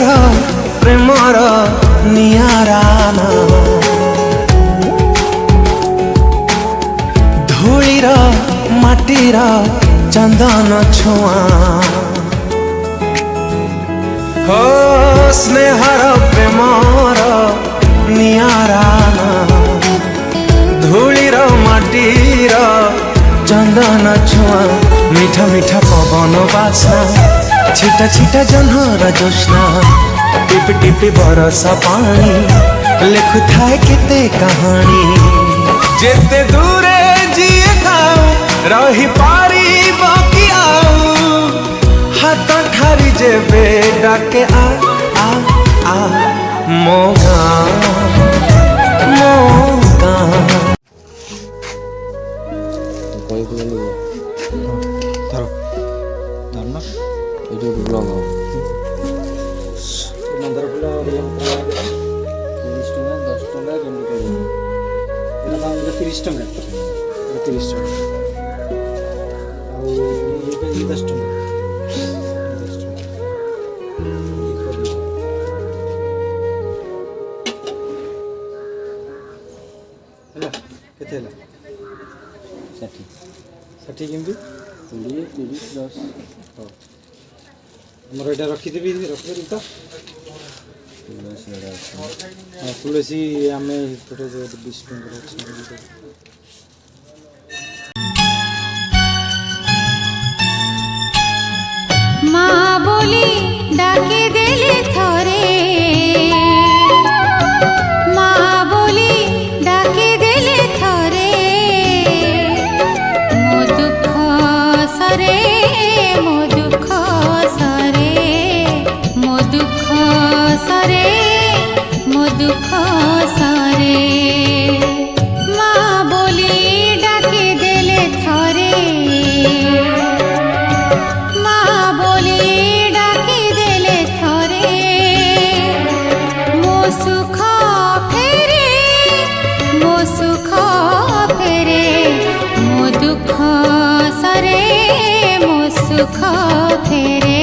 स्नेहर Premiere नियारा धूलीर माटीर चंदन छुआ हो स्नेहर प्रेमर नियारा धूलीर माटीर चंदन छुआ मीठा मीठा पवन बासना छिटा छिटा जन्हर जोस्ना टिपि टिपि बरसा पानी लिखु थाए केते कहानी जेते दूरे जिए थाऊ रही पारी बाकी आऊ हाथ ठारी जेबे डाके आ आ आ मोगा मोगा कोई को नहीं धरो धरना वीडियो ब्लॉग हो मंदिर फुला 30 टका 10 टका केमती करियो एना दाम 30 टका 30 टका ଆଉ ये 10 टका ହେଲା କେତେ ହେଲା 60 60 କେମତି 20 30 10 ହଉ ଆମର ଏଇଟା ରଖିଦେବି ତ ତୁଳସୀ ଆମେ ଗୋଟେ 20 ଟଙ୍କା ଅଛି माँ बोली डाके देले थरे माँ बोली डाके देले थरे मो दुख सरे मो दुख सरे मो दुख सरे मो दुख सरे माँ बोली डाके देले थरे सुख फेरे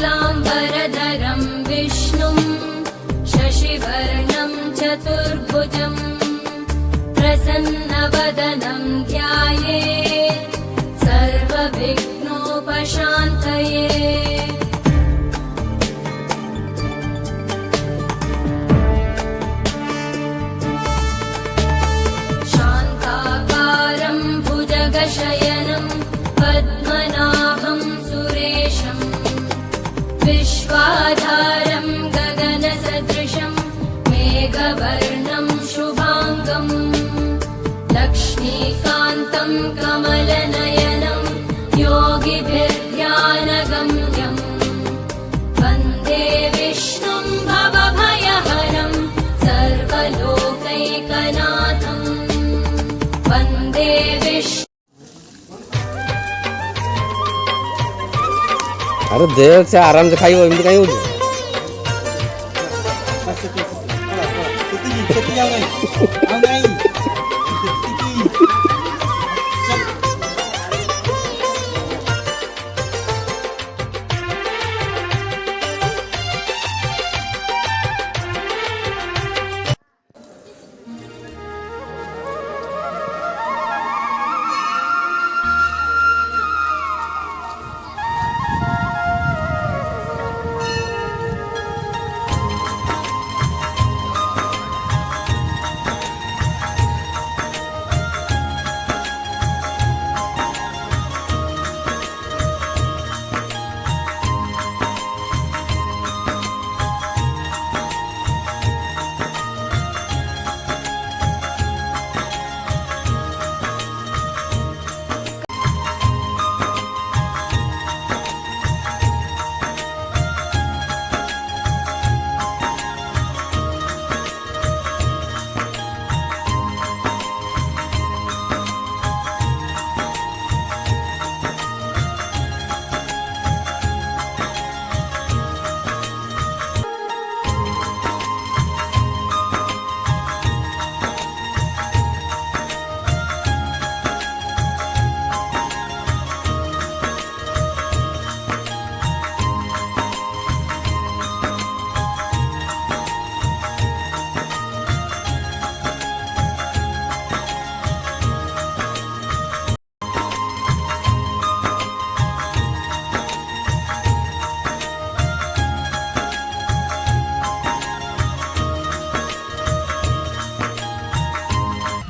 शुक्लांबरधरं विष्णुं शशिवर्णं चतुर्भुजं प्रसन्नवदनं ध्यायेत् सर्वविघ्नोपशान्तये शयनं पद्मनाभं सुरेशं विश्वाधारं गगनसदृशं मेघवर्णं शुभांगं लक्ष्मीकान्तं कमलनयनं योगिभिर्ध्यानगम्यं वन्दे विष्णुं भवभयहरं सर्वलोकैकनाथं वन्दे विष्णु अरे देख से आराम से खाई एमती कहीं होची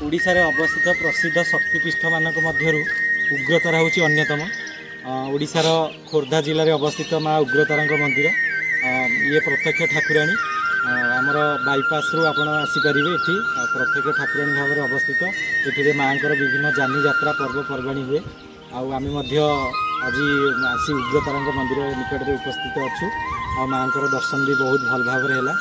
ଓଡ଼ିଶାରେ ଅବସ୍ଥିତ ପ୍ରସିଦ୍ଧ ଶକ୍ତିପୀଠ ମାନଙ୍କ ମଧ୍ୟରୁ ଉଗ୍ରତାରା ହେଉଛି ଅନ୍ୟତମ। ଓଡ଼ିଶାର ଖୋର୍ଦ୍ଧା ଜିଲ୍ଲାରେ ଅବସ୍ଥିତ ମା ଉଗ୍ରତାରାଙ୍କ ମନ୍ଦିର। ଇଏ ପ୍ରତ୍ୟକ୍ଷ ଠାକୁରାଣୀ। ଆମର ବାଇପାସ୍ରୁ ଆପଣ ଆସିପାରିବେ। ଏଠି ପ୍ରତ୍ୟକ୍ଷ ଠାକୁରାଣୀ ଭାବରେ ଅବସ୍ଥିତ। ଏଠିରେ ମାଆଙ୍କର ବିଭିନ୍ନ ଯାନିଯାତ୍ରା ପର୍ବପର୍ବାଣୀ ହୁଏ। ଆଉ ଆମେ ମଧ୍ୟ ଆଜି ଆସି ଉଗ୍ରତାରାଙ୍କ ମନ୍ଦିର ନିକଟରେ ଉପସ୍ଥିତ ଅଛୁ। ଆଉ ମାଆଙ୍କର ଦର୍ଶନ ବି ବହୁତ ଭଲ ଭାବରେ ହେଲା।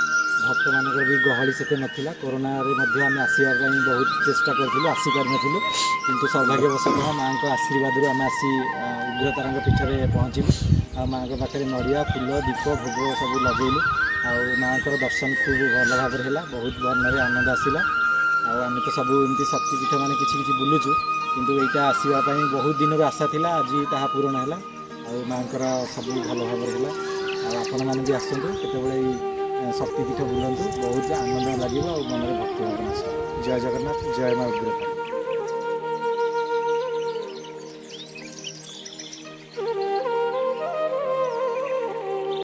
ଭକ୍ତମାନଙ୍କର ବି ଗହଳି ସେତେ ନଥିଲା। କରୋନାରେ ମଧ୍ୟ ଆମେ ଆସିବା ପାଇଁ ବହୁତ ଚେଷ୍ଟା କରିଥିଲୁ, ଆସିପାରିନଥିଲୁ, କିନ୍ତୁ ସୌଭାଗ୍ୟବଶତଃ ମାଆଙ୍କ ଆଶୀର୍ବାଦରୁ ଆମେ ଆସି ଉଗ୍ରତାରାଙ୍କ ପୀଠରେ ପହଞ୍ଚିଲୁ। ଆଉ ମାଆଙ୍କ ପାଖରେ ନଡ଼ିଆ, ଫୁଲ, ଦୀପ, ଭୋଗ ସବୁ ଲଗେଇଲୁ। ଆଉ ମାଆଙ୍କର ଦର୍ଶନ ଖୁବ୍ ଭଲ ଭାବରେ ହେଲା। ବହୁତ ମନରେ ଆନନ୍ଦ ଆସିଲା। ଆଉ ଆମେ ତ ସବୁ ଏମିତି ଶକ୍ତିପୀଠ ମାନେ କିଛି କିଛି ବୁଲୁଛୁ, କିନ୍ତୁ ଏଇଟା ଆସିବା ପାଇଁ ବହୁତ ଦିନରୁ ଆଶା ଥିଲା। ଆଜି ତାହା ପୂରଣ ହେଲା। ଆଉ ମାଆଙ୍କର ସବୁ ଭଲ ଭାବରେ ହେଲା। ଆଉ ଆପଣମାନେ ବି ଆସନ୍ତୁ, କେତେବେଳେ ଏଇ ଶକ୍ତିପୀଠ ବୁଲନ୍ତୁ, ବହୁତ ଆନନ୍ଦ ଲାଗିବ ଆଉ ମନରେ ଭକ୍ତି ଭାବନା ଆସିବ। ଜୟ ଜଗନ୍ନାଥ, ଜୟ ମା ଉଗ୍ରତାରା।